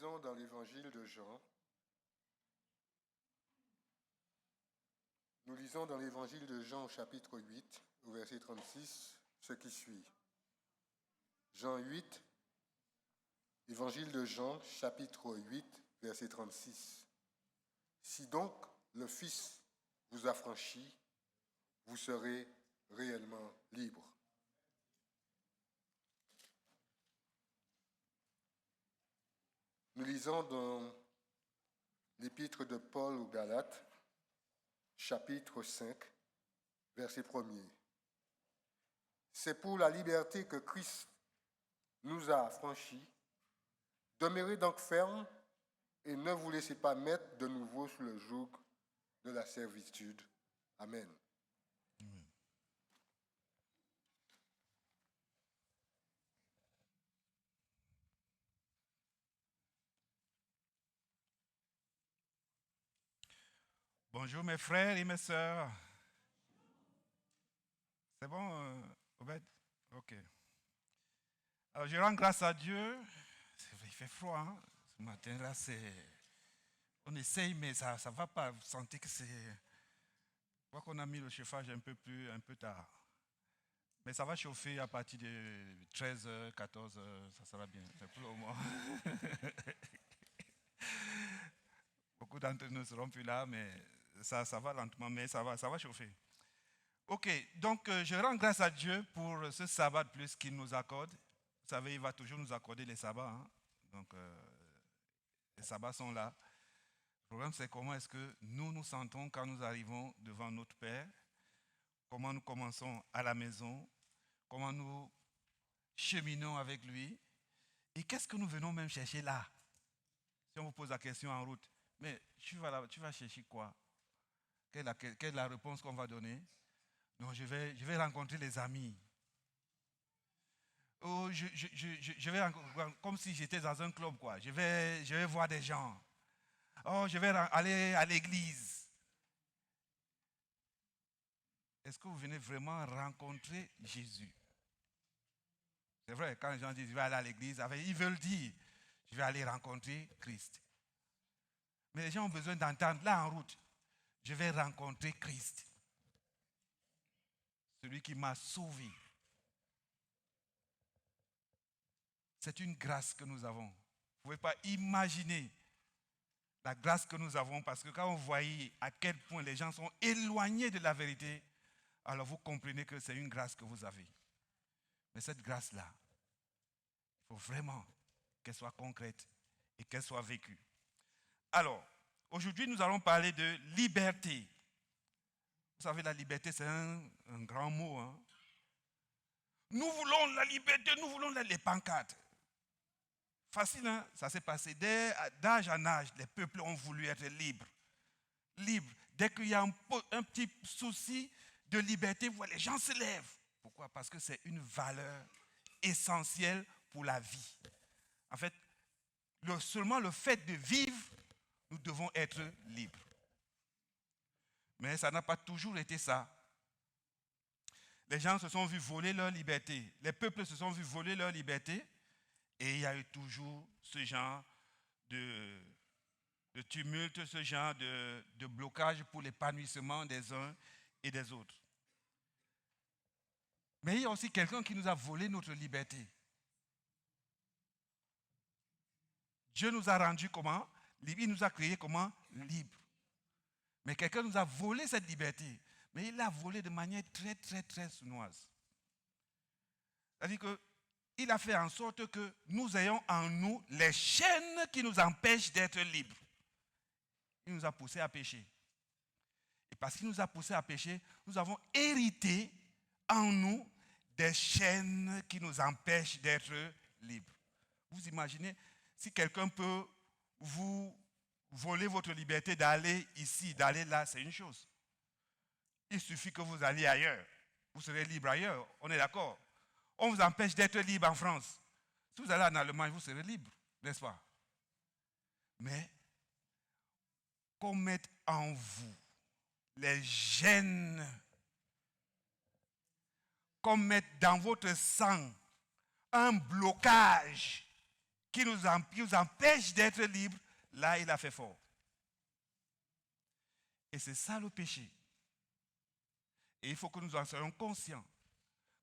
lisons dans l'évangile de Jean. Nous lisons dans l'évangile de Jean au chapitre 8, au verset 36, ce qui suit. Jean 8, évangile de Jean, chapitre 8, verset 36. Si donc le Fils vous affranchit, vous serez réellement libre. Nous lisons dans l'épître de Paul aux Galates, chapitre 5, verset 1er. C'est pour la liberté que Christ nous a affranchis. Demeurez donc fermes et ne vous laissez pas mettre de nouveau sous le joug de la servitude. Amen. Bonjour mes frères et mes sœurs. C'est bon, Obed? Ok. Alors je rends grâce à Dieu. C'est vrai, il fait froid, hein? Ce matin-là, on essaye, mais ça ne va pas. Vous sentez que c'est... Je crois qu'on a mis le chauffage un peu tard. Mais ça va chauffer à partir de 13h, 14h, ça sera bien. C'est pour le moment. Beaucoup d'entre nous ne seront plus là, mais ça va lentement, mais ça va chauffer. Ok, donc je rends grâce à Dieu pour ce sabbat de plus qu'il nous accorde. Vous savez, il va toujours nous accorder les sabbats. Hein? Donc, les sabbats sont là. Le problème, c'est comment est-ce que nous nous sentons quand nous arrivons devant notre Père, comment nous commençons à la maison, comment nous cheminons avec lui, et qu'est-ce que nous venons même chercher là? Si on vous pose la question en route, mais tu vas chercher quoi? Quelle est la réponse qu'on va donner? Non, je vais rencontrer les amis. Oh, je vais comme si j'étais dans un club, quoi. Je vais voir des gens. Oh, je vais aller à l'église. Est-ce que vous venez vraiment rencontrer Jésus? C'est vrai, quand les gens disent je vais aller à l'église, ils veulent dire je vais aller rencontrer Christ. Mais les gens ont besoin d'entendre là en route, je vais rencontrer Christ. Celui qui m'a sauvé. C'est une grâce que nous avons. Vous ne pouvez pas imaginer la grâce que nous avons, parce que quand vous voyez à quel point les gens sont éloignés de la vérité, alors vous comprenez que c'est une grâce que vous avez. Mais cette grâce-là, il faut vraiment qu'elle soit concrète et qu'elle soit vécue. Alors, aujourd'hui, nous allons parler de liberté. Vous savez, la liberté, c'est un grand mot. Hein? Nous voulons la liberté, nous voulons les pancartes. Facile, hein? Ça s'est passé. D'âge en âge, les peuples ont voulu être libres. Libres. Dès qu'il y a un petit souci de liberté, les gens se lèvent. Pourquoi? Parce que c'est une valeur essentielle pour la vie. En fait, seulement le fait de vivre, nous devons être libres. Mais ça n'a pas toujours été ça. Les gens se sont vus voler leur liberté. Les peuples se sont vus voler leur liberté. Et il y a eu toujours ce genre de tumulte, ce genre de blocage pour l'épanouissement des uns et des autres. Mais il y a aussi quelqu'un qui nous a volé notre liberté. Dieu nous a rendus comment? Il nous a créés comment? Libres. Mais quelqu'un nous a volé cette liberté. Mais il l'a volée de manière très, très, très sournoise. C'est-à-dire qu'il a fait en sorte que nous ayons en nous les chaînes qui nous empêchent d'être libres. Il nous a poussés à pécher. Et parce qu'il nous a poussés à pécher, nous avons hérité en nous des chaînes qui nous empêchent d'être libres. Vous imaginez, si quelqu'un peut vous voler votre liberté d'aller ici, d'aller là, c'est une chose. Il suffit que vous alliez ailleurs. Vous serez libre ailleurs, on est d'accord. On vous empêche d'être libre en France. Si vous allez en Allemagne, vous serez libre, n'est-ce pas? Mais qu'on mette en vous les gènes, qu'on mette dans votre sang un blocage qui nous empêche d'être libres, là, il a fait fort. Et c'est ça le péché. Et il faut que nous en soyons conscients.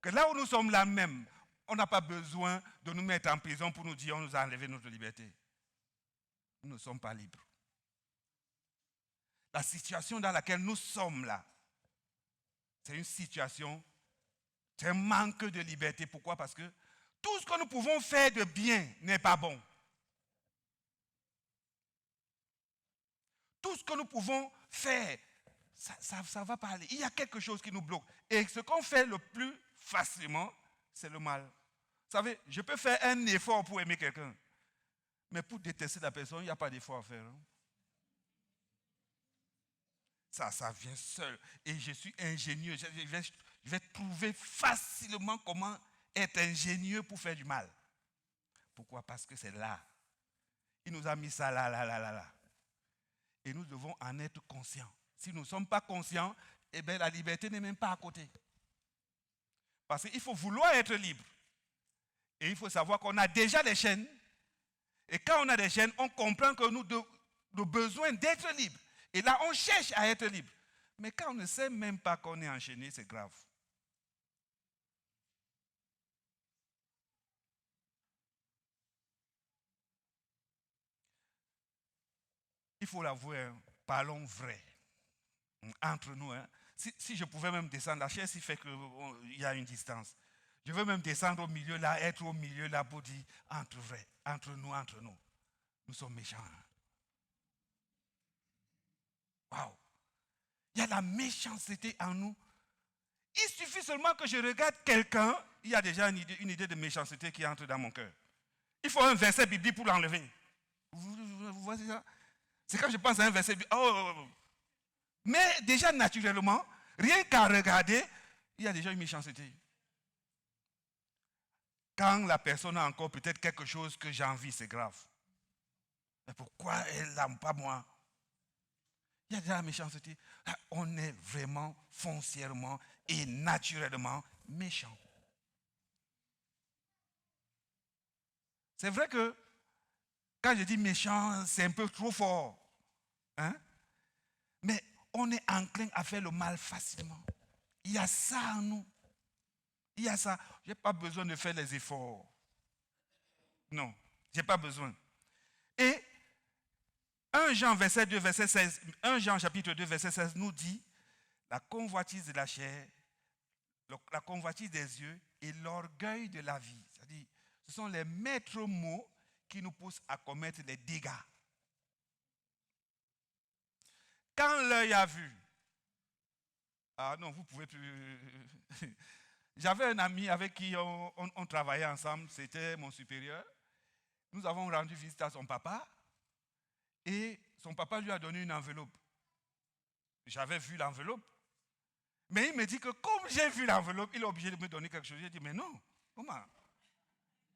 Que là où nous sommes là même, on n'a pas besoin de nous mettre en prison pour nous dire on nous a enlevé notre liberté. Nous ne sommes pas libres. La situation dans laquelle nous sommes là, c'est une situation, c'est un manque de liberté. Pourquoi? Parce que tout ce que nous pouvons faire de bien n'est pas bon. Tout ce que nous pouvons faire, ça va pas aller. Il y a quelque chose qui nous bloque. Et ce qu'on fait le plus facilement, c'est le mal. Vous savez, je peux faire un effort pour aimer quelqu'un. Mais pour détester la personne, il n'y a pas d'effort à faire. Hein? Ça vient seul. Et je suis ingénieux. Je vais trouver facilement comment être ingénieux pour faire du mal. Pourquoi? Parce que c'est là. Il nous a mis ça là. Et nous devons en être conscients. Si nous ne sommes pas conscients, eh bien, la liberté n'est même pas à côté. Parce qu'il faut vouloir être libre. Et il faut savoir qu'on a déjà des chaînes. Et quand on a des chaînes, on comprend que nous avons besoin d'être libres. Et là, on cherche à être libre. Mais quand on ne sait même pas qu'on est enchaîné, c'est grave. Il faut l'avouer, hein, parlons vrai. Entre nous. Hein. Si je pouvais même descendre, la chaise, il fait qu'il y a une distance. Je veux même descendre au milieu là, être au milieu là pour dire entre nous. Nous sommes méchants. Hein. Waouh! Il y a la méchanceté en nous. Il suffit seulement que je regarde quelqu'un, il y a déjà une idée de méchanceté qui entre dans mon cœur. Il faut un verset biblique pour l'enlever. Vous voyez ça? C'est quand je pense à un verset biblique. Mais déjà naturellement, rien qu'à regarder, il y a déjà une méchanceté. Quand la personne a encore peut-être quelque chose que j'ai envie, c'est grave. Mais pourquoi elle n'aime pas moi? Il y a déjà la méchanceté. Là, on est vraiment foncièrement et naturellement méchant. C'est vrai que quand je dis méchant, c'est un peu trop fort. Hein? Mais on est enclin à faire le mal facilement. Il y a ça en nous. Il y a ça. Je n'ai pas besoin de faire les efforts. Non, je n'ai pas besoin. Et 1 Jean, verset 2, verset 16, 1 Jean chapitre 2, verset 16 nous dit la convoitise de la chair, la convoitise des yeux et l'orgueil de la vie. C'est-à-dire, ce sont les maîtres mots qui nous poussent à commettre les dégâts. Quand l'œil a vu, ah non, vous pouvez plus. J'avais un ami avec qui on travaillait ensemble, c'était mon supérieur. Nous avons rendu visite à son papa et son papa lui a donné une enveloppe. J'avais vu l'enveloppe. Mais il me dit que comme j'ai vu l'enveloppe, il est obligé de me donner quelque chose. J'ai dit, mais non, comment?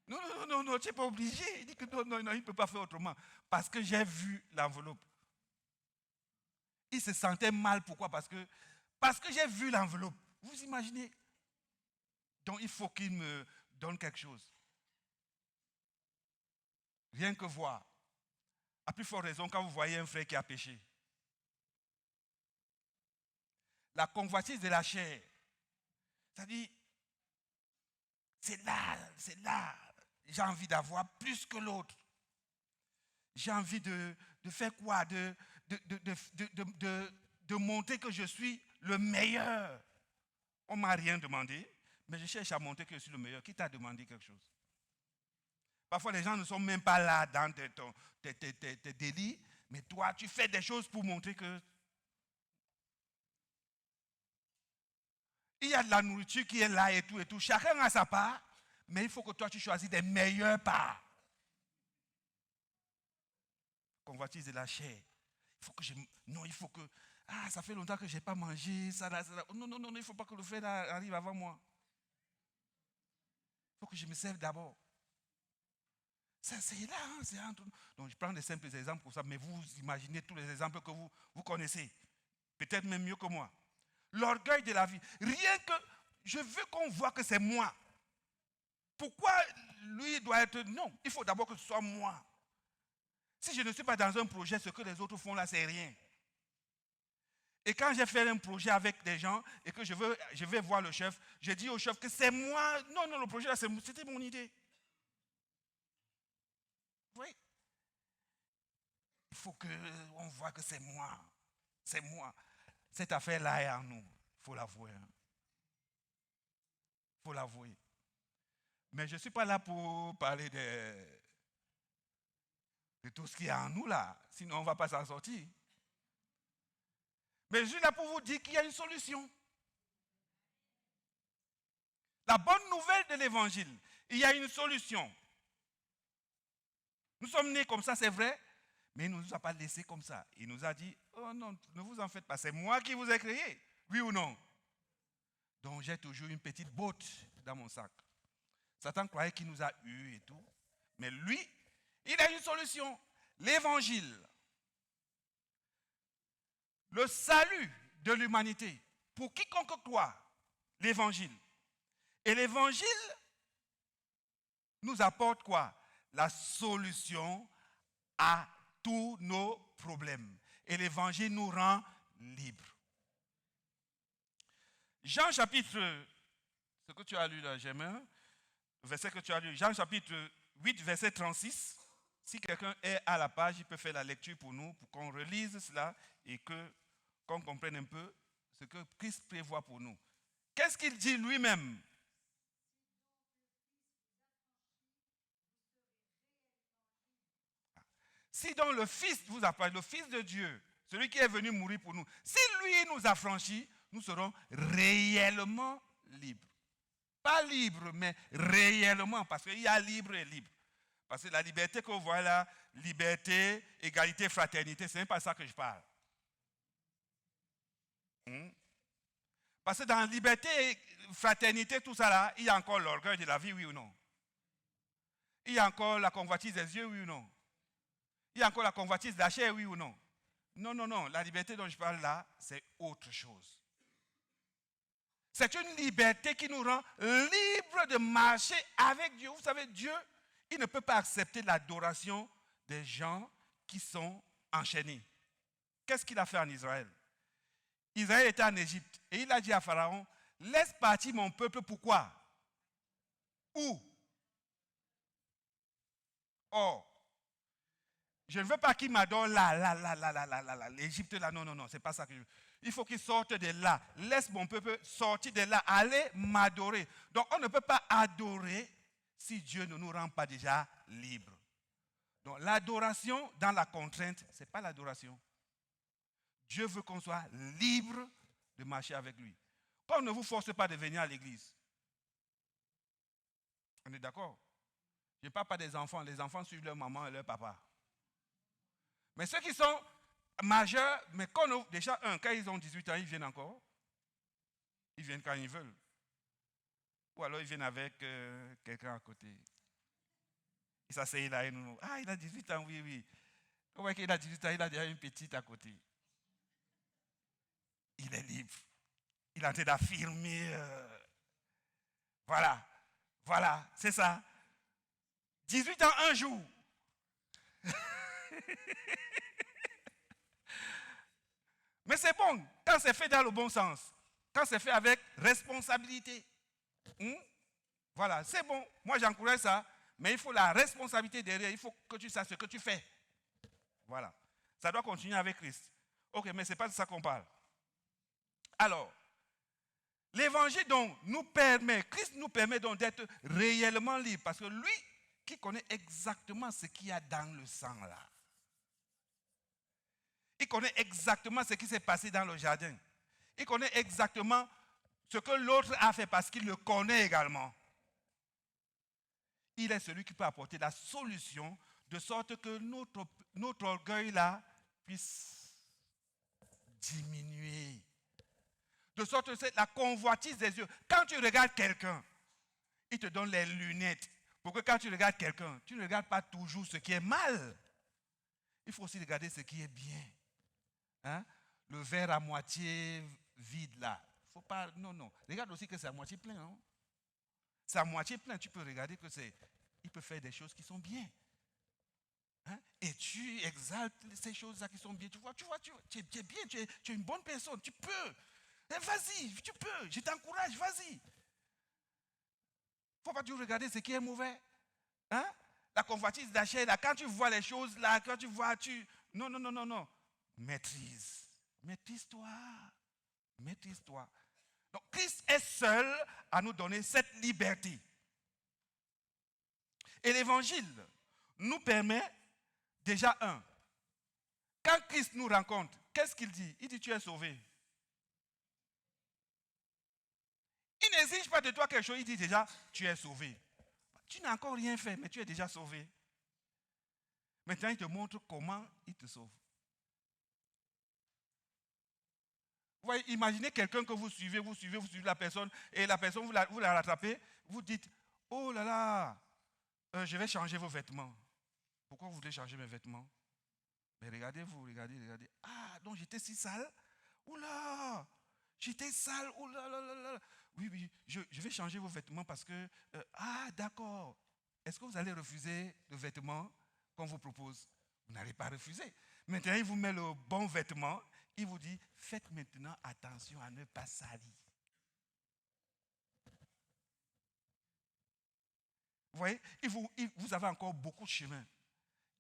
Non, tu n'es pas obligé. Il dit que non, il ne peut pas faire autrement. Parce que j'ai vu l'enveloppe. Il se sentait mal, pourquoi? Parce que j'ai vu l'enveloppe. Vous imaginez? Donc il faut qu'il me donne quelque chose. Rien que voir. À plus forte raison quand vous voyez un frère qui a péché. La convoitise de la chair. C'est-à-dire, c'est là. J'ai envie d'avoir plus que l'autre. J'ai envie de faire quoi? De montrer que je suis le meilleur. On ne m'a rien demandé, mais je cherche à montrer que je suis le meilleur. Qui t'a demandé quelque chose? Parfois, les gens ne sont même pas là dans tes délits, mais toi, tu fais des choses pour montrer que... Il y a de la nourriture qui est là et tout. Chacun a sa part, mais il faut que toi, tu choisisses des meilleures parts. Convoitise de la chair. Il faut que... Ah, ça fait longtemps que je n'ai pas mangé, ça. Non, il ne faut pas que le frère arrive avant moi. Il faut que je me serve d'abord. Ça, c'est là, hein, c'est entre nous. Donc, je prends des simples exemples pour ça, mais vous imaginez tous les exemples que vous connaissez. Peut-être même mieux que moi. L'orgueil de la vie. Rien que je veux qu'on voit que c'est moi. Pourquoi lui doit être... Non, il faut d'abord que ce soit moi. Si je ne suis pas dans un projet, ce que les autres font là, c'est rien. Et quand j'ai fait un projet avec des gens et que je vais voir le chef, je dis au chef que c'est moi. Non, le projet là, c'était mon idée. Oui. Il faut qu'on voit que c'est moi. C'est moi. Cette affaire-là est en nous. Il faut l'avouer. Il faut l'avouer. Mais je ne suis pas là pour parler de tout ce qui est en nous là. Sinon, on ne va pas s'en sortir. Mais je suis là pour vous dire qu'il y a une solution. La bonne nouvelle de l'évangile, il y a une solution. Nous sommes nés comme ça, c'est vrai, mais il ne nous a pas laissés comme ça. Il nous a dit, oh non, ne vous en faites pas, c'est moi qui vous ai créé, oui ou non? Donc j'ai toujours une petite botte dans mon sac. Satan croyait qu'il nous a eus et tout, mais lui, il a une solution. L'évangile, le salut de l'humanité, pour quiconque croit, l'évangile. Et l'évangile nous apporte quoi? La solution à tous nos problèmes. Et l'évangile nous rend libres. Jean chapitre, ce que tu as lu là, j'aime, le verset que tu as lu, Jean chapitre 8, verset 36. Si quelqu'un est à la page, il peut faire la lecture pour nous, pour qu'on relise cela et qu'on comprenne un peu ce que Christ prévoit pour nous. Qu'est-ce qu'il dit lui-même? Si donc le Fils vous affranchit, le Fils de Dieu, celui qui est venu mourir pour nous, si lui nous affranchit, nous serons réellement libres. Pas libres, mais réellement, parce qu'il y a libre et libre. Parce que la liberté que vous voyez là, liberté, égalité, fraternité, ce n'est pas ça que je parle. Parce que dans liberté, fraternité, tout ça là, il y a encore l'orgueil de la vie, oui ou non? Il y a encore la convoitise des yeux, oui ou non? Il y a encore la convoitise de la chair, oui ou non? Non. La liberté dont je parle là, c'est autre chose. C'est une liberté qui nous rend libres de marcher avec Dieu. Vous savez, Dieu, il ne peut pas accepter l'adoration des gens qui sont enchaînés. Qu'est-ce qu'il a fait en Israël? Israël était en Égypte et il a dit à Pharaon, laisse partir mon peuple, pourquoi? Où? Or, je ne veux pas qu'il m'adore là, l'Égypte là, non, c'est pas ça que je veux. Il faut qu'il sorte de là. Laisse mon peuple sortir de là, aller m'adorer. Donc on ne peut pas adorer si Dieu ne nous rend pas déjà libres. Donc l'adoration dans la contrainte, ce n'est pas l'adoration. Dieu veut qu'on soit libre de marcher avec lui. Qu'on ne vous force pas de venir à l'église. On est d'accord? Je ne parle pas des enfants. Les enfants suivent leur maman et leur papa. Mais ceux qui sont majeurs, mais déjà, quand ils ont 18 ans, ils viennent encore. Ils viennent quand ils veulent. Ou alors ils viennent avec quelqu'un à côté. Ils s'asseyent là et nous. Ah, il a 18 ans, oui. On voit qu'il a 18 ans, il a déjà une petite à côté. Il est libre. Il est en train d'affirmer. Voilà, c'est ça. 18 ans, un jour. Mais c'est bon, quand c'est fait dans le bon sens, quand c'est fait avec responsabilité. Voilà, c'est bon. Moi, j'encourage ça, mais il faut la responsabilité derrière. Il faut que tu saches ce que tu fais. Voilà. Ça doit continuer avec Christ. Ok, mais ce n'est pas de ça qu'on parle. Alors, l'évangile donc Christ nous permet donc d'être réellement libres, parce que lui qui connaît exactement ce qu'il y a dans le sang là. Il connaît exactement ce qui s'est passé dans le jardin. Il connaît exactement ce que l'autre a fait parce qu'il le connaît également. Il est celui qui peut apporter la solution de sorte que notre orgueil là puisse diminuer. De sorte que c'est la convoitise des yeux. Quand tu regardes quelqu'un, il te donne les lunettes. Pour que quand tu regardes quelqu'un, tu ne regardes pas toujours ce qui est mal. Il faut aussi regarder ce qui est bien. Le verre à moitié vide là. Faut pas, non. Regarde aussi que c'est à moitié plein. C'est à moitié plein. Tu peux regarder que c'est il peut faire des choses qui sont bien. Hein? Et tu exaltes ces choses-là qui sont bien. Tu vois, tu es bien, tu es une bonne personne, tu peux. Et vas-y, tu peux, je t'encourage, vas-y. Il ne faut pas toujours regarder ce qui est mauvais. Hein? La convoitise d'achat, là, quand tu vois les choses là, quand tu vois, Non, non, non, non, non. Maîtrise. Maîtrise-toi. Maîtrise-toi. Donc, Christ est seul à nous donner cette liberté. Et l'évangile nous permet déjà quand Christ nous rencontre, qu'est-ce qu'il dit? Il dit, tu es sauvé. Il n'exige pas de toi quelque chose, il dit déjà, tu es sauvé. Tu n'as encore rien fait, mais tu es déjà sauvé. Maintenant, il te montre comment il te sauve. Vous voyez, imaginez quelqu'un que vous suivez la personne, et la personne, vous la rattrapez, vous dites, oh là là, je vais changer vos vêtements. Pourquoi vous voulez changer mes vêtements? Mais regardez. Ah, donc j'étais si sale. Oula, j'étais sale. Oula, là, là, là. Oui, je vais changer vos vêtements parce que... ah, d'accord. Est-ce que vous allez refuser le vêtement qu'on vous propose? Vous n'allez pas refuser. Maintenant, il vous met le bon vêtement. Il vous dit, faites maintenant attention à ne pas salir. Vous voyez, vous avez encore beaucoup de chemin.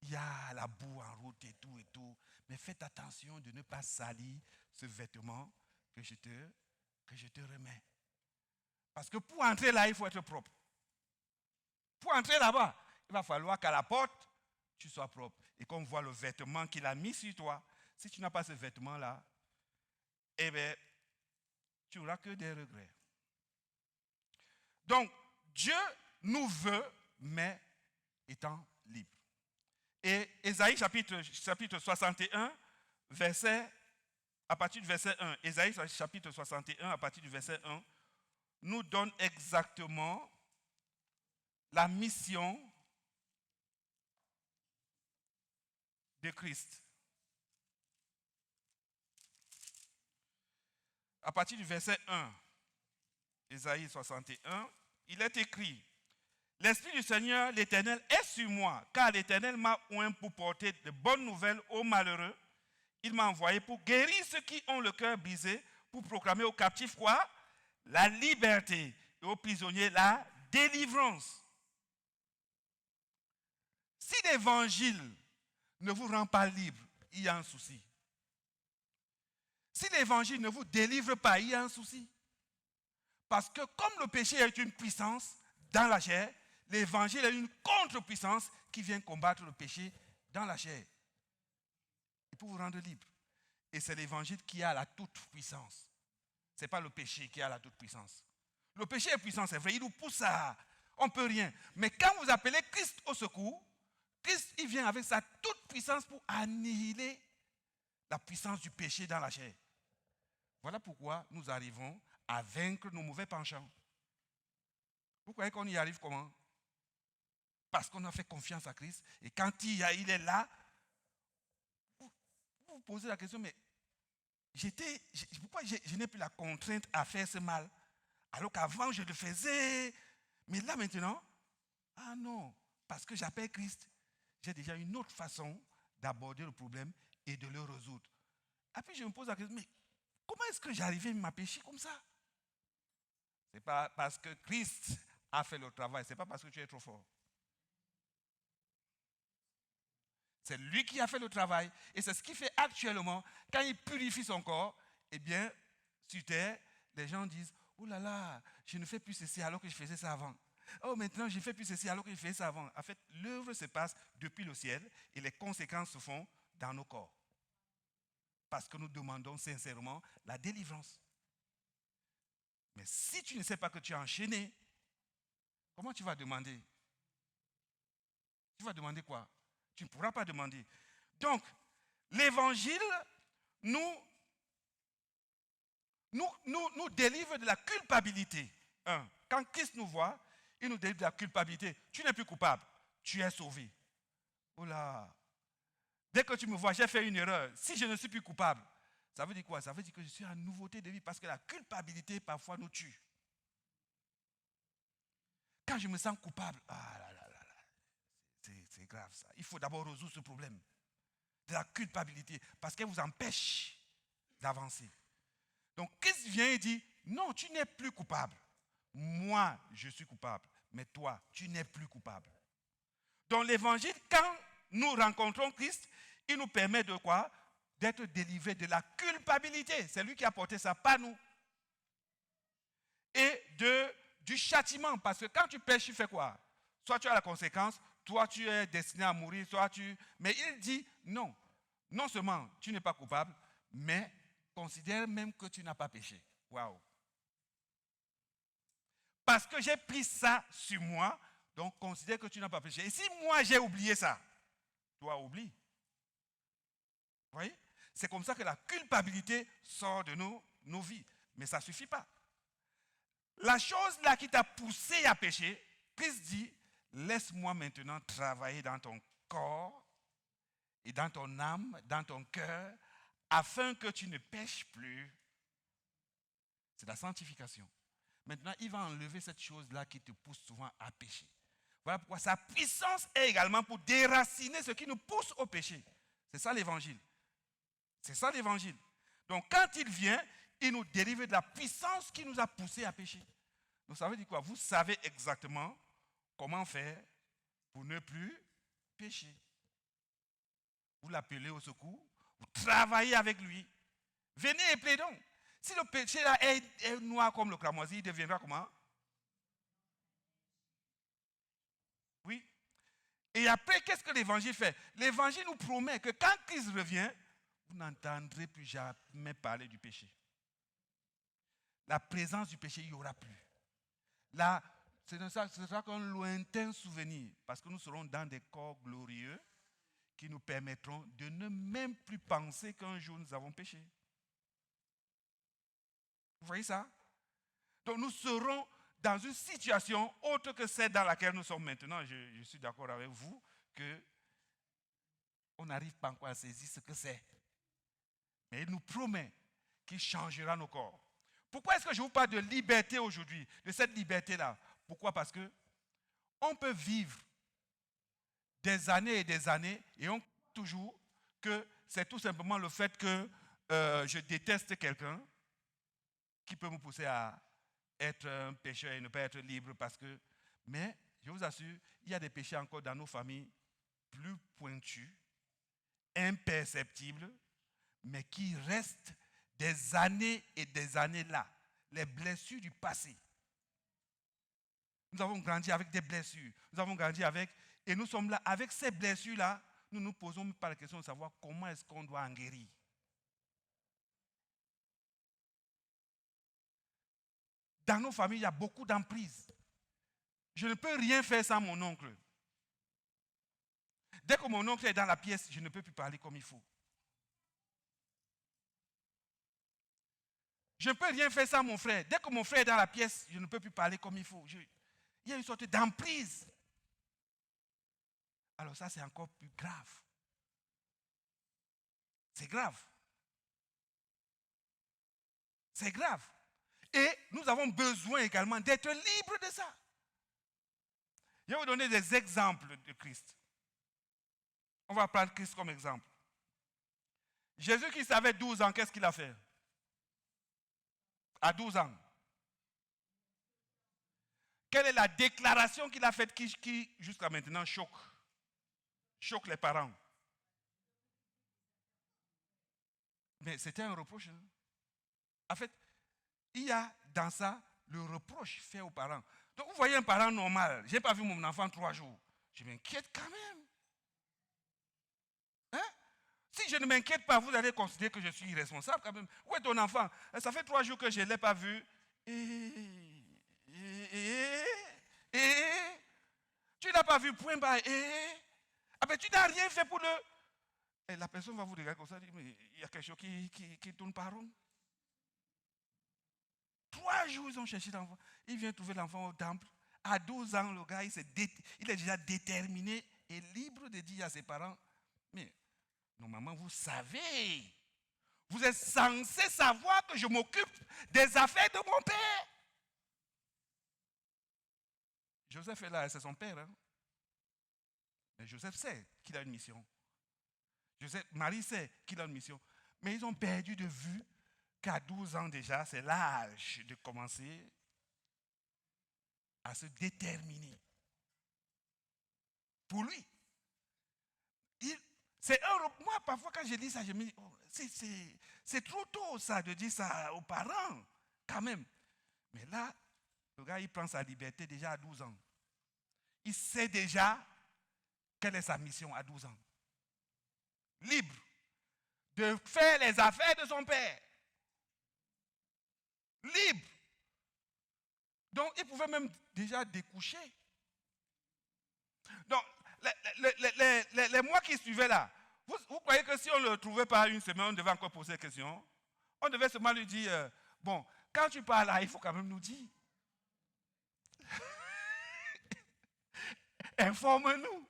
Il y a la boue en route et tout. Mais faites attention de ne pas salir ce vêtement que je te remets. Parce que pour entrer là, il faut être propre. Pour entrer là-bas, il va falloir qu'à la porte, tu sois propre. Et qu'on voit le vêtement qu'il a mis sur toi, si tu n'as pas ce vêtement-là, eh bien, tu n'auras que des regrets. Donc, Dieu nous veut, mais étant libres. Et Ésaïe chapitre 61, à partir du verset 1, Ésaïe chapitre 61, à partir du verset 1, nous donne exactement la mission de Christ. À partir du verset 1, Ésaïe 61, il est écrit, l'Esprit du Seigneur, l'Éternel, est sur moi, car l'Éternel m'a oint pour porter de bonnes nouvelles aux malheureux. Il m'a envoyé pour guérir ceux qui ont le cœur brisé, pour proclamer aux captifs quoi? La liberté, et aux prisonniers la délivrance. Si l'évangile ne vous rend pas libre, il y a un souci. Si l'évangile ne vous délivre pas, il y a un souci. Parce que comme le péché est une puissance dans la chair, l'évangile est une contre-puissance qui vient combattre le péché dans la chair. Et pour vous rendre libre. Et c'est l'évangile qui a la toute-puissance. Ce n'est pas le péché qui a la toute-puissance. Le péché est puissant, c'est vrai, il nous pousse à... On ne peut rien. Mais quand vous appelez Christ au secours, Christ, il vient avec sa toute-puissance pour annihiler la puissance du péché dans la chair. Voilà pourquoi nous arrivons à vaincre nos mauvais penchants. Vous croyez qu'on y arrive comment? Parce qu'on a fait confiance à Christ. Et quand il est là, vous vous posez la question, mais pourquoi je n'ai plus la contrainte à faire ce mal? Alors qu'avant, je le faisais. Mais là, maintenant, ah non, parce que j'appelle Christ, j'ai déjà une autre façon d'aborder le problème et de le résoudre. Et puis, je me pose la question, mais comment est-ce que j'arrivais à m'empêcher comme ça? Ce n'est pas parce que Christ a fait le travail, ce n'est pas parce que tu es trop fort. C'est lui qui a fait le travail. Et c'est ce qu'il fait actuellement. Quand il purifie son corps, eh bien, sur terre, les gens disent, oh là là, je ne fais plus ceci alors que je faisais ça avant. Oh, maintenant, je ne fais plus ceci alors que je faisais ça avant. En fait, l'œuvre se passe depuis le ciel et les conséquences se font dans nos corps. Parce que nous demandons sincèrement la délivrance. Mais si tu ne sais pas que tu es enchaîné, comment tu vas demander? Tu vas demander quoi? Tu ne pourras pas demander. Donc, l'évangile nous délivre de la culpabilité. Quand Christ nous voit, il nous délivre de la culpabilité. Tu n'es plus coupable, tu es sauvé. Oh là! Dès que tu me vois, j'ai fait une erreur. Si je ne suis plus coupable, ça veut dire quoi? Ça veut dire que je suis en nouveauté de vie parce que la culpabilité parfois nous tue. Quand je me sens coupable, ah là là là là. C'est grave ça. Il faut d'abord résoudre ce problème de la culpabilité parce qu'elle vous empêche d'avancer. Donc Christ vient et dit, non, tu n'es plus coupable. Moi, je suis coupable, mais toi, tu n'es plus coupable. Dans l'évangile, quand nous rencontrons Christ, il nous permet de quoi? D'être délivrés de la culpabilité. C'est lui qui a porté ça, pas nous. Et du châtiment, parce que quand tu pêches, tu fais quoi? Soit tu as la conséquence, toi tu es destiné à mourir, soit tu... Mais il dit, non, non seulement tu n'es pas coupable, mais considère même que tu n'as pas péché. Waouh! Parce que j'ai pris ça sur moi, donc considère que tu n'as pas péché. Et si moi j'ai oublié ça, toi oublie. Vous voyez? C'est comme ça que la culpabilité sort de nos vies. Mais ça ne suffit pas. La chose là qui t'a poussé à pécher, Christ dit, laisse-moi maintenant travailler dans ton corps et dans ton âme, dans ton cœur, afin que tu ne pêches plus. C'est la sanctification. Maintenant, il va enlever cette chose-là qui te pousse souvent à pécher. Voilà pourquoi sa puissance est également pour déraciner ce qui nous pousse au péché. C'est ça l'évangile. C'est ça l'évangile. Donc quand il vient, il nous délivre de la puissance qui nous a poussés à pécher. Donc ça veut dire quoi? Vous savez exactement comment faire pour ne plus pécher. Vous l'appelez au secours, vous travaillez avec lui. Venez et plaidons. Si le péché là est noir comme le cramoisi, il deviendra comment? Oui. Et après, qu'est-ce que l'évangile fait? L'évangile nous promet que quand Christ revient, vous n'entendrez plus jamais parler du péché. La présence du péché, il n'y aura plus. Là, ce sera qu'un lointain souvenir, parce que nous serons dans des corps glorieux qui nous permettront de ne même plus penser qu'un jour nous avons péché. Vous voyez ça? Donc nous serons dans une situation autre que celle dans laquelle nous sommes maintenant. Je suis d'accord avec vous que on n'arrive pas encore à saisir ce que c'est. Mais il nous promet qu'il changera nos corps. Pourquoi est-ce que je vous parle de liberté aujourd'hui, de cette liberté-là? Pourquoi? Parce que on peut vivre des années et des années et on croit toujours que c'est tout simplement le fait que je déteste quelqu'un qui peut me pousser à être un pécheur et ne pas être libre parce que... Mais, je vous assure, il y a des péchés encore dans nos familles plus pointus, imperceptibles, mais qui restent des années et des années là. Les blessures du passé. Nous avons grandi avec des blessures. Nous avons grandi avec... Et nous sommes là, avec ces blessures-là, nous nous posons pas la question de savoir comment est-ce qu'on doit en guérir. Dans nos familles, il y a beaucoup d'emprise. Je ne peux rien faire sans mon oncle. Dès que mon oncle est dans la pièce, je ne peux plus parler comme il faut. Je ne peux rien faire sans mon frère. Dès que mon frère est dans la pièce, je ne peux plus parler comme il faut. Il y a une sorte d'emprise. Alors ça, c'est encore plus grave. C'est grave. C'est grave. Et nous avons besoin également d'être libres de ça. Je vais vous donner des exemples de Christ. On va prendre Christ comme exemple. Jésus qui avait 12 ans, qu'est-ce qu'il a fait? À 12 ans. Quelle est la déclaration qu'il a faite qui jusqu'à maintenant choque les parents? Mais c'était un reproche. Hein? En fait, il y a dans ça le reproche fait aux parents. Donc vous voyez un parent normal, je n'ai pas vu mon enfant 3 jours. Je m'inquiète quand même. Hein? Si je ne m'inquiète pas, vous allez considérer que je suis irresponsable quand même. Où est ton enfant? Ça fait 3 jours que je ne l'ai pas vu. Tu n'as pas vu point bas. Ah ben tu n'as rien fait pour le... Et la personne va vous regarder comme ça, dire, mais il y a quelque chose qui tourne par rond. 3 jours, ils ont cherché l'enfant. Il vient trouver l'enfant au temple. À 12 ans, le gars, il est déjà déterminé et libre de dire à ses parents, mais normalement, vous savez, vous êtes censé savoir que je m'occupe des affaires de mon père. Joseph est là, c'est son père. Hein? Mais Joseph sait qu'il a une mission. Marie sait qu'il a une mission. Mais ils ont perdu de vue qu'à 12 ans déjà, c'est l'âge de commencer à se déterminer. Pour lui. Moi, parfois, quand je lis ça, je me dis, oh, c'est trop tôt, ça, de dire ça aux parents, quand même. Mais là, le gars, il prend sa liberté déjà à 12 ans. Il sait déjà quelle est sa mission à 12 ans. Libre de faire les affaires de son père. Libre. Donc, il pouvait même déjà découcher. Donc, les mois qui suivaient là, vous croyez que si on ne le trouvait pas une semaine, on devait encore poser des questions? On devait seulement lui dire, bon, quand tu pars là, il faut quand même nous dire. Informe-nous.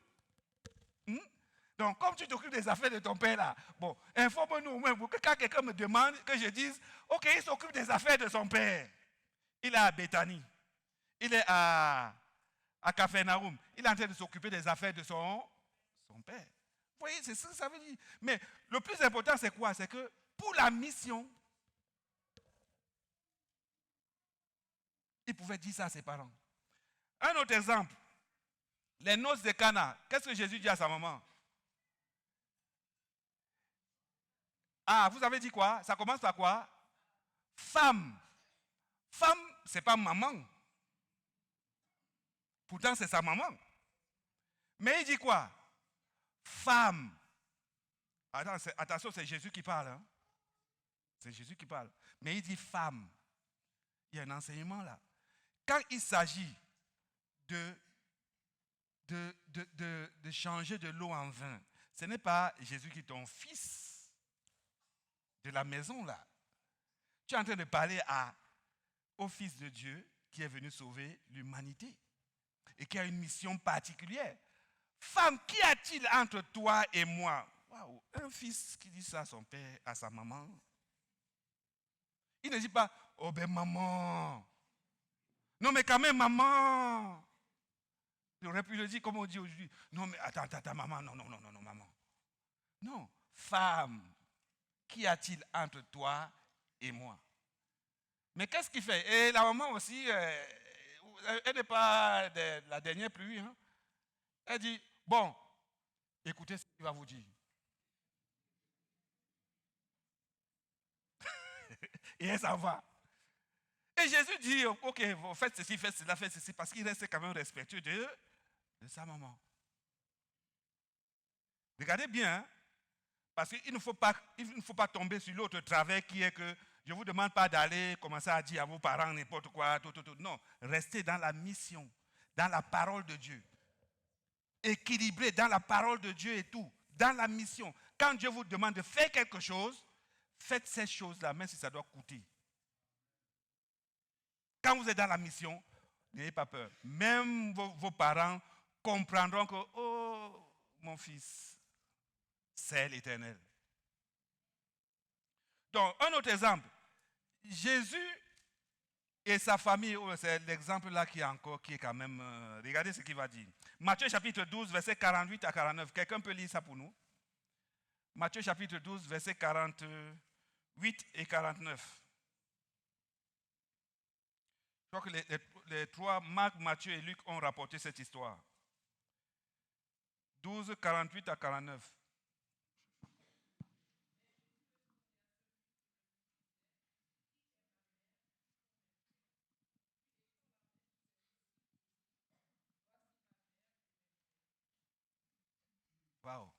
Donc, comme tu t'occupes des affaires de ton père là, bon, informe-nous au moins pour que quand quelqu'un me demande, que je dise, ok, il s'occupe des affaires de son père. Il est à Béthanie. Il est à Capharnaüm. Il est en train de s'occuper des affaires de son père. Vous voyez, c'est ça que ça veut dire. Mais le plus important, c'est quoi? C'est que pour la mission, il pouvait dire ça à ses parents. Un autre exemple, les noces de Cana. Qu'est-ce que Jésus dit à sa maman? Ah, vous avez dit quoi? Ça commence par quoi? Femme. Femme, ce n'est pas maman. Pourtant, c'est sa maman. Mais il dit quoi? Femme. Attention, c'est Jésus qui parle. Hein? C'est Jésus qui parle. Mais il dit femme. Il y a un enseignement là. Quand il s'agit de changer de l'eau en vin, ce n'est pas Jésus qui est ton fils de la maison là. Tu es en train de parler au Fils de Dieu qui est venu sauver l'humanité et qui a une mission particulière. Femme, qu'y a-t-il entre toi et moi? Waouh, un fils qui dit ça à son père, à sa maman. Il ne dit pas, oh ben maman. Non mais quand même maman. Il aurait pu le dire comme on dit aujourd'hui. Non mais attends, maman, non, maman. Non, femme, qu'y a-t-il entre toi et moi? Mais qu'est-ce qu'il fait? Et la maman aussi, elle n'est pas la dernière pluie. Hein? Elle dit, bon, écoutez ce qu'il va vous dire. Et elle s'en va. Et Jésus dit, ok, faites ceci, faites cela, faites ceci, parce qu'il reste quand même respectueux de sa maman. Regardez bien, hein, parce qu'il ne faut pas tomber sur l'autre travers qui est que je ne vous demande pas d'aller commencer à dire à vos parents n'importe quoi, tout. Non, restez dans la mission, dans la parole de Dieu. Équilibré dans la parole de Dieu et tout, dans la mission. Quand Dieu vous demande de faire quelque chose, faites ces choses-là, même si ça doit coûter. Quand vous êtes dans la mission, n'ayez pas peur. Même vos parents comprendront que, oh, mon fils, c'est l'Éternel. Donc, un autre exemple. Jésus et sa famille, c'est l'exemple là qui est quand même... regardez ce qu'il va dire. Matthieu chapitre 12, versets 48 à 49. Quelqu'un peut lire ça pour nous? Matthieu chapitre 12, versets 48 et 49. Je crois que les trois, Marc, Matthieu et Luc, ont rapporté cette histoire. 12, 48 à 49. Wow.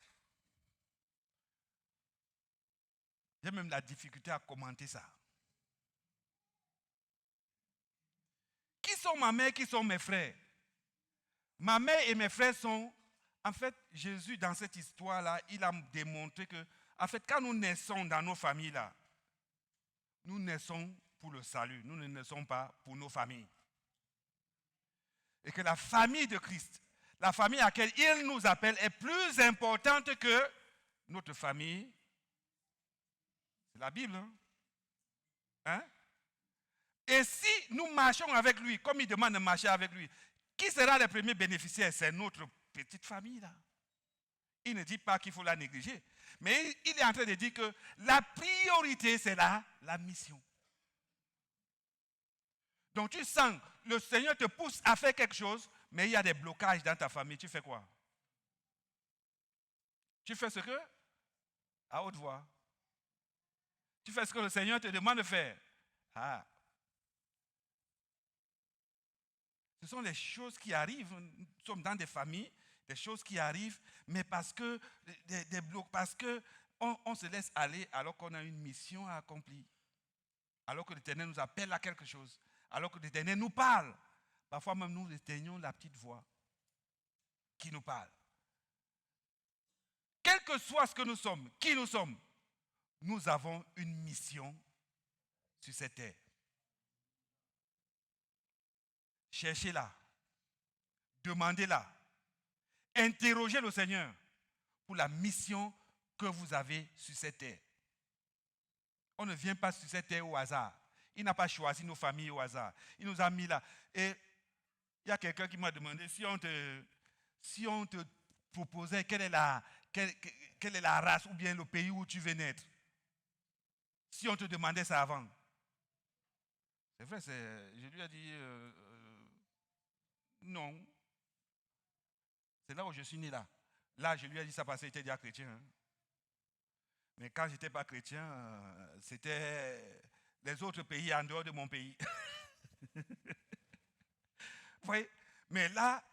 J'ai même la difficulté à commenter ça. Qui sont ma mère, qui sont mes frères? Ma mère et mes frères sont... En fait, Jésus, dans cette histoire-là, il a démontré que, en fait, quand nous naissons dans nos familles-là, nous naissons pour le salut. Nous ne naissons pas pour nos familles. Et que la famille de Christ, la famille à laquelle il nous appelle, est plus importante que notre famille. C'est la Bible. Hein? Et si nous marchons avec lui, comme il demande de marcher avec lui, qui sera le premier bénéficiaire? C'est notre petite famille là. Il ne dit pas qu'il faut la négliger. Mais il est en train de dire que la priorité, c'est la mission. Donc tu sens, le Seigneur te pousse à faire quelque chose, mais il y a des blocages dans ta famille. Tu fais quoi? Tu fais ce que? À haute voix. Tu fais ce que le Seigneur te demande de faire. Ah. Ce sont les choses qui arrivent. Nous sommes dans des familles, des choses qui arrivent, mais parce que des blocs, parce que on se laisse aller alors qu'on a une mission à accomplir. Alors que l'Éternel nous appelle à quelque chose. Alors que l'Éternel nous parle. Parfois même nous éteignons la petite voix qui nous parle. Quel que soit ce que nous sommes, qui nous sommes, nous avons une mission sur cette terre. Cherchez-la, demandez-la, interrogez le Seigneur pour la mission que vous avez sur cette terre. On ne vient pas sur cette terre au hasard. Il n'a pas choisi nos familles au hasard. Il nous a mis là. Et il y a quelqu'un qui m'a demandé si on te proposait quelle est la race ou bien le pays où tu veux naître. Si on te demandait ça avant. C'est vrai, je lui ai dit non. C'est là où je suis né là. Là, je lui ai dit ça parce qu'il était déjà chrétien. Hein. Mais quand je n'étais pas chrétien, c'était les autres pays en dehors de mon pays. Vous voyez? Mais là,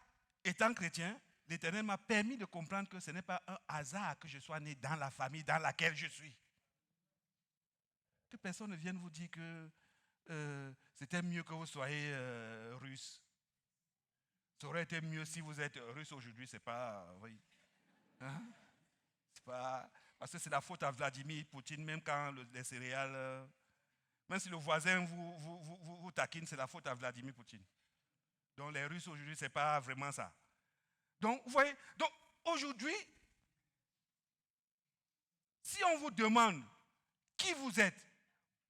étant chrétien, l'Éternel m'a permis de comprendre que ce n'est pas un hasard que je sois né dans la famille dans laquelle je suis. Que personne ne vienne vous dire que c'était mieux que vous soyez russe. Ça aurait été mieux si vous êtes russe aujourd'hui, c'est pas... Oui. Hein? C'est pas... Parce que c'est la faute à Vladimir Poutine, même quand les céréales... même si le voisin vous taquine, c'est la faute à Vladimir Poutine. Donc les Russes aujourd'hui, ce n'est pas vraiment ça. Donc, vous voyez, donc aujourd'hui, si on vous demande qui vous êtes,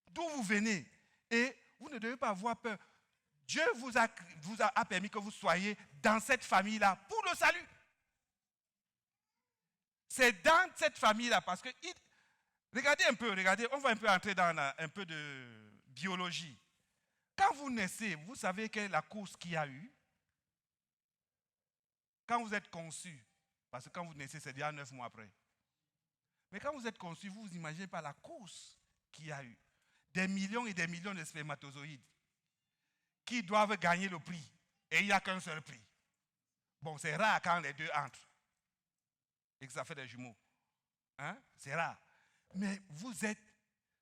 d'où vous venez, et vous ne devez pas avoir peur. Dieu vous a permis que vous soyez dans cette famille-là pour le salut. C'est dans cette famille-là parce que, regardez un peu, on va un peu entrer dans un peu de biologie. Quand vous naissez, vous savez quelle est la course qu'il y a eu? Quand vous êtes conçu, parce que quand vous naissez, c'est déjà 9 mois après. Mais quand vous êtes conçu, vous vous imaginez pas la course qu'il y a eu. Des millions et des millions de spermatozoïdes qui doivent gagner le prix. Et il n'y a qu'un seul prix. Bon, c'est rare quand les deux entrent. Et que ça fait des jumeaux. Hein? C'est rare. Mais vous êtes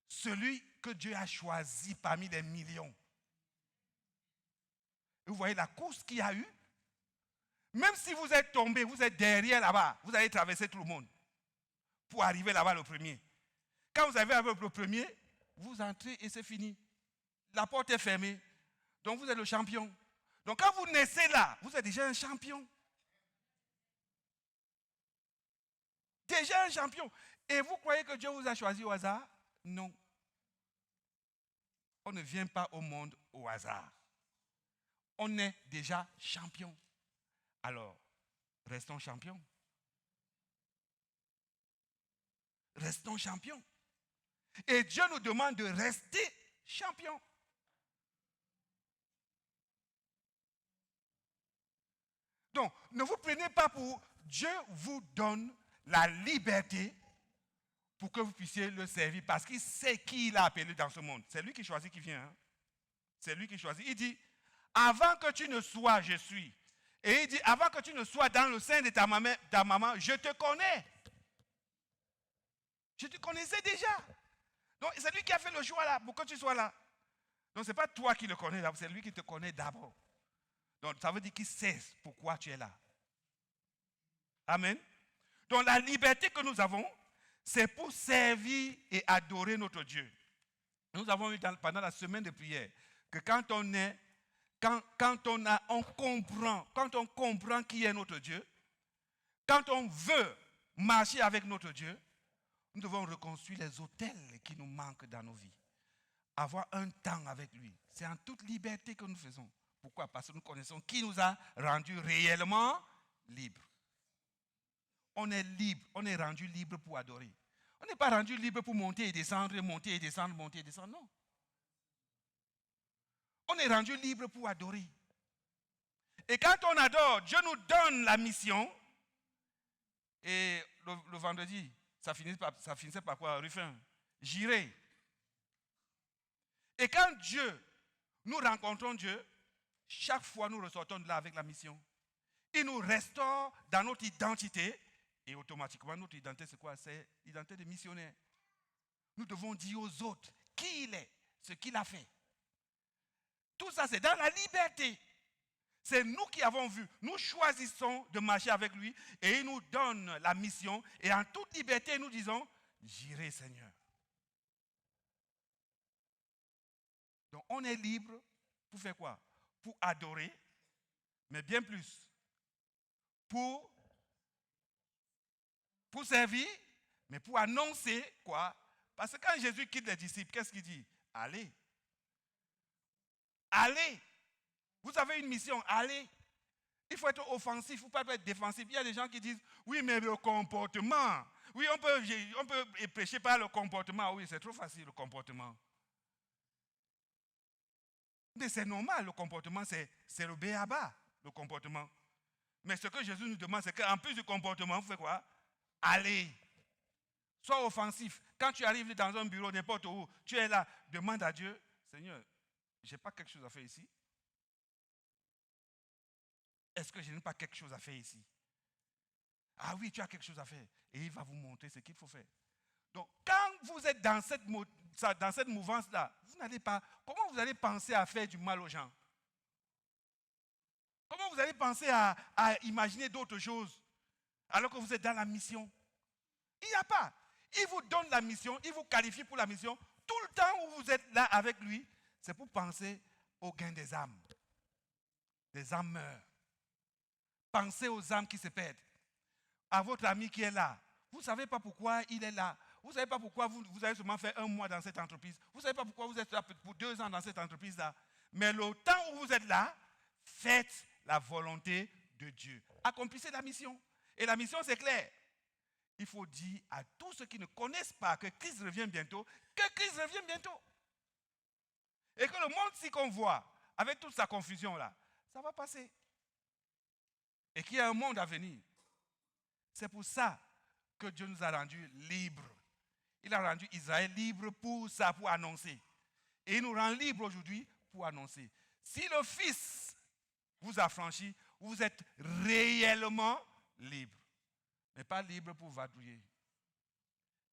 celui que Dieu a choisi parmi les millions. Vous voyez la course qu'il y a eu. Même si vous êtes tombé, vous êtes derrière là-bas, vous allez traverser tout le monde pour arriver là-bas le premier. Quand vous arrivez avec le premier, vous entrez et c'est fini. La porte est fermée. Donc vous êtes le champion. Donc quand vous naissez là, vous êtes déjà un champion. Déjà un champion. Et vous croyez que Dieu vous a choisi au hasard? Non. On ne vient pas au monde au hasard. On est déjà champion. Alors, restons champions. Restons champions. Et Dieu nous demande de rester champions. Donc, ne vous prenez pas pour... Dieu vous donne la liberté pour que vous puissiez le servir parce qu'il sait qui il a appelé dans ce monde. C'est lui qui choisit qui vient. Hein? C'est lui qui choisit. Il dit, avant que tu ne sois, je suis. Et il dit, avant que tu ne sois dans le sein de ta maman, je te connais. Je te connaissais déjà. Donc, c'est lui qui a fait le choix là, pour que tu sois là. Donc, ce n'est pas toi qui le connais, c'est lui qui te connaît d'abord. Donc, ça veut dire qu'il sait pourquoi tu es là. Amen. Donc, la liberté que nous avons, c'est pour servir et adorer notre Dieu. Nous avons eu pendant la semaine de prière que quand on comprend qui est notre Dieu, quand on veut marcher avec notre Dieu, nous devons reconstruire les autels qui nous manquent dans nos vies. Avoir un temps avec lui. C'est en toute liberté que nous faisons. Pourquoi? Parce que nous connaissons qui nous a rendus réellement libres. on est libre, on est rendu libre pour adorer. On n'est pas rendu libre pour monter et descendre, monter et descendre, monter et descendre, non. On est rendu libre pour adorer. Et quand on adore, Dieu nous donne la mission. Et le vendredi, ça finissait par quoi? Ruffin, j'irai. Et quand nous rencontrons Dieu, chaque fois nous ressortons de là avec la mission. Il nous restaure dans notre identité. Et automatiquement, notre identité, c'est quoi? C'est l'identité de missionnaire. Nous devons dire aux autres qui il est, ce qu'il a fait. Tout ça, c'est dans la liberté. C'est nous qui avons vu. Nous choisissons de marcher avec lui et il nous donne la mission. Et en toute liberté, nous disons, j'irai Seigneur. Donc on est libre pour faire quoi? Pour adorer, mais bien plus. Pour servir, mais pour annoncer quoi? Parce que quand Jésus quitte les disciples, qu'est-ce qu'il dit? Allez. Allez. Vous avez une mission, allez. Il faut être offensif, il ne faut pas être défensif. Il y a des gens qui disent, oui, mais le comportement. Oui, on peut prêcher par le comportement. Oui, c'est trop facile, le comportement. Mais c'est normal, le comportement, c'est le b.a.-ba, le comportement. Mais ce que Jésus nous demande, c'est qu'en plus du comportement, vous faites quoi? Allez. Sois offensif. Quand tu arrives dans un bureau, n'importe où, tu es là, demande à Dieu, Seigneur, je n'ai pas quelque chose à faire ici. Est-ce que je n'ai pas quelque chose à faire ici? Ah oui, tu as quelque chose à faire. Et il va vous montrer ce qu'il faut faire. Donc, quand vous êtes dans cette mouvance-là, vous n'allez pas. Comment vous allez penser à faire du mal aux gens? Comment vous allez penser à imaginer d'autres choses alors que vous êtes dans la mission? Il n'y a pas. Il vous donne la mission, il vous qualifie pour la mission. Tout le temps où vous êtes là avec lui, c'est pour penser au gain des âmes. Les âmes meurent. Pensez aux âmes qui se perdent. À votre ami qui est là. Vous ne savez pas pourquoi il est là. Vous ne savez pas pourquoi vous avez seulement fait 1 mois dans cette entreprise. Vous ne savez pas pourquoi vous êtes là pour 2 ans dans cette entreprise-là. Mais le temps où vous êtes là, faites la volonté de Dieu. Accomplissez la mission. Et la mission, c'est clair. Il faut dire à tous ceux qui ne connaissent pas que Christ revient bientôt, que Christ revient bientôt. Et que le monde-ci qu'on voit, avec toute sa confusion-là, ça va passer. Et qu'il y a un monde à venir. C'est pour ça que Dieu nous a rendus libres. Il a rendu Israël libre pour ça, pour annoncer. Et il nous rend libres aujourd'hui pour annoncer. Si le Fils vous a franchi, vous êtes réellement libre. Mais pas libre pour vadrouiller.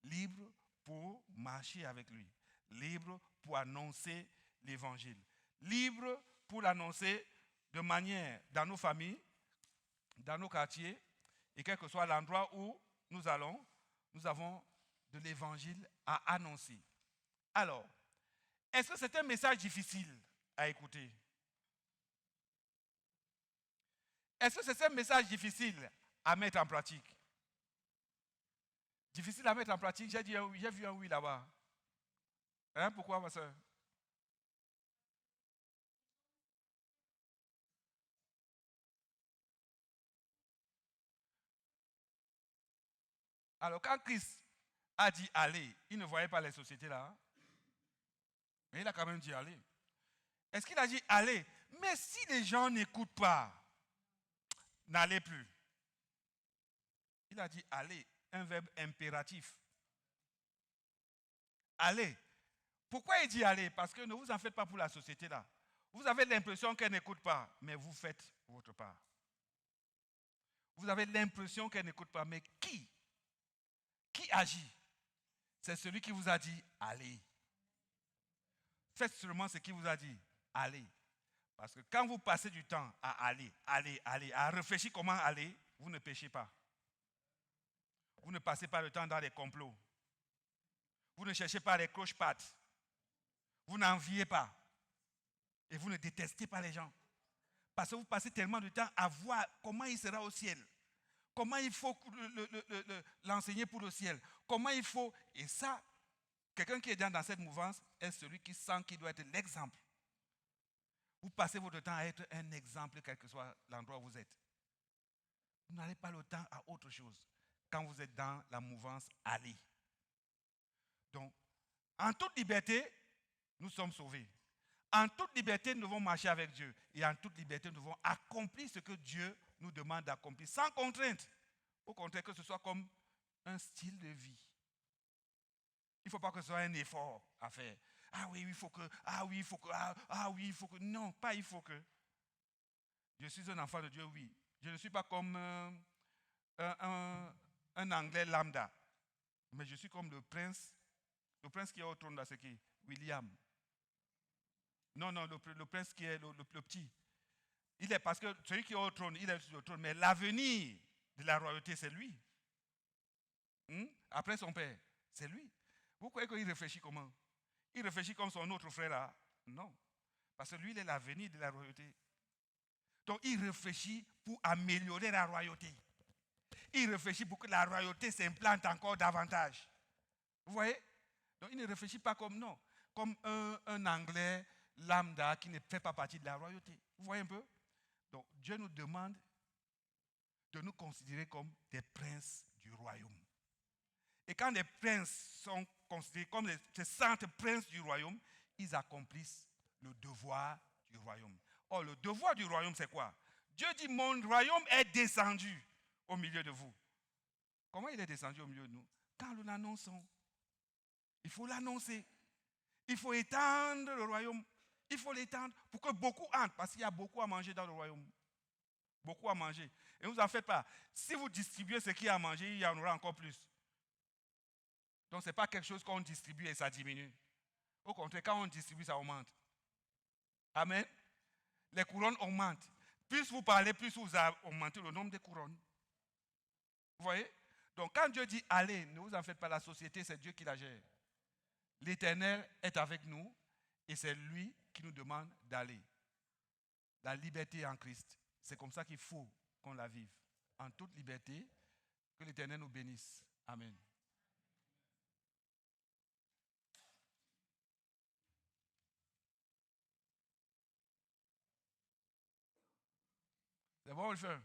Libre pour marcher avec lui. Libre pour annoncer l'évangile. Libre pour l'annoncer de manière dans nos familles, dans nos quartiers, et quel que soit l'endroit où nous allons, nous avons de l'évangile à annoncer. Alors, est-ce que c'est un message difficile à écouter? Est-ce que c'est un message difficile à mettre en pratique? Difficile à mettre en pratique, j'ai vu un oui là-bas. Hein, pourquoi, ma soeur? Alors, quand Christ a dit aller, il ne voyait pas les sociétés là. Hein? Mais il a quand même dit aller. Est-ce qu'il a dit aller? Mais si les gens n'écoutent pas, n'allez plus. Il a dit aller, un verbe impératif. Allez. Pourquoi il dit aller? Parce que ne vous en faites pas pour la société là. Vous avez l'impression qu'elle n'écoute pas, mais vous faites votre part. Vous avez l'impression qu'elle n'écoute pas, mais qui agit? C'est celui qui vous a dit allez. Faites seulement ce qu'il vous a dit. Allez. Parce que quand vous passez du temps à aller, à réfléchir comment aller, vous ne péchez pas. Vous ne passez pas le temps dans les complots. Vous ne cherchez pas les cloches-pattes. Vous n'enviez pas. Et vous ne détestez pas les gens. Parce que vous passez tellement de temps à voir comment il sera au ciel. Comment il faut l'enseigner pour le ciel. Comment il faut... Et ça, quelqu'un qui est dans cette mouvance est celui qui sent qu'il doit être l'exemple. Vous passez votre temps à être un exemple, quel que soit l'endroit où vous êtes. Vous n'avez pas le temps à autre chose. quand vous êtes dans la mouvance aller. Donc, en toute liberté, nous sommes sauvés. En toute liberté, nous devons marcher avec Dieu. Et en toute liberté, nous devons accomplir ce que Dieu nous demande d'accomplir, sans contrainte. Au contraire, que ce soit comme un style de vie. Il ne faut pas que ce soit un effort à faire. Ah oui, il faut que, ah oui, il faut que, ah oui, il faut que. Non, pas il faut que. Je suis un enfant de Dieu, oui. Je ne suis pas comme un Anglais lambda. Mais je suis comme le prince qui est au trône là, c'est qui? William. Non, le prince qui est le petit. Il est parce que celui qui est au trône, il est sur le trône. Mais l'avenir de la royauté, c'est lui. Après son père, c'est lui. Vous croyez qu'il réfléchit comment? Il réfléchit comme son autre frère là? Non. Parce que lui, il est l'avenir de la royauté. Donc, il réfléchit pour améliorer la royauté. Il réfléchit pour que la royauté s'implante encore davantage. Vous voyez? Donc, il ne réfléchit pas comme non, comme un Anglais lambda qui ne fait pas partie de la royauté. Vous voyez un peu? Donc, Dieu nous demande de nous considérer comme des princes du royaume. Et quand les princes sont considérés comme ces saints princes du royaume, ils accomplissent le devoir du royaume. Or, le devoir du royaume, c'est quoi? Dieu dit, mon royaume est descendu au milieu de vous. Comment il est descendu au milieu de nous? Quand nous l'annonçons. Il faut l'annoncer. Il faut étendre le royaume. Il faut l'étendre pour que beaucoup entrent, parce qu'il y a beaucoup à manger dans le royaume. Beaucoup à manger. Et ne vous en faites pas. Si vous distribuez ce qu'il y a à manger, il y en aura encore plus. Donc, ce n'est pas quelque chose qu'on distribue et ça diminue. Au contraire, quand on distribue, ça augmente. Amen. Les couronnes augmentent. Plus vous parlez, plus vous augmentez le nombre de couronnes. Vous voyez? Donc, quand Dieu dit allez, ne vous en faites pas, la société, c'est Dieu qui la gère. L'Éternel est avec nous et c'est lui qui nous demande d'aller. La liberté en Christ, c'est comme ça qu'il faut qu'on la vive. En toute liberté, que l'Éternel nous bénisse. Amen. C'est bon, on le fait.